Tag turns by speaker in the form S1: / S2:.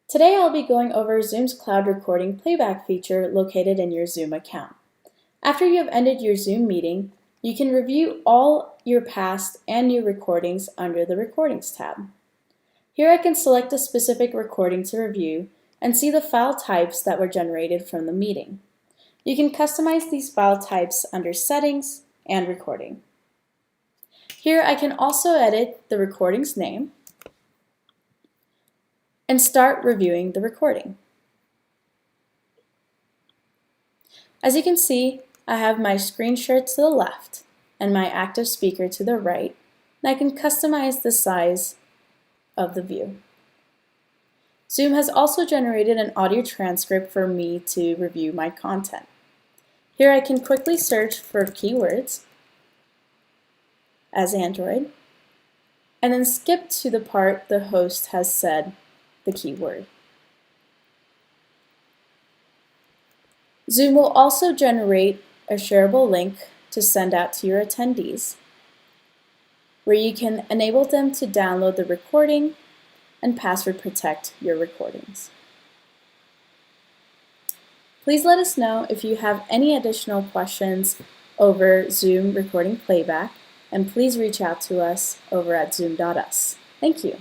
S1: Today I'll be going over Zoom's cloud recording playback feature located in your Zoom account. After you have ended your Zoom meeting, you can review all your past and new recordings under the Recordings tab. Here I can select a specific recording to review and see the file types that were generated from the meeting. You can customize these file types under Settings and Recording. Here I can also edit the recording's name and start reviewing the recording. As you can see, I have my screen share to the left and my active speaker to the right, and I can customize the size of the view. Zoom has also generated an audio transcript for me to review my content. Here I can quickly search for keywords as Android, and then skip to the part the host has said the keyword. Zoom will also generate a shareable link to send out to your attendees, where you can enable them to download the recording and password protect your recordings. Please let us know if you have any additional questions over Zoom recording playback, and please reach out to us over at zoom.us. Thank you.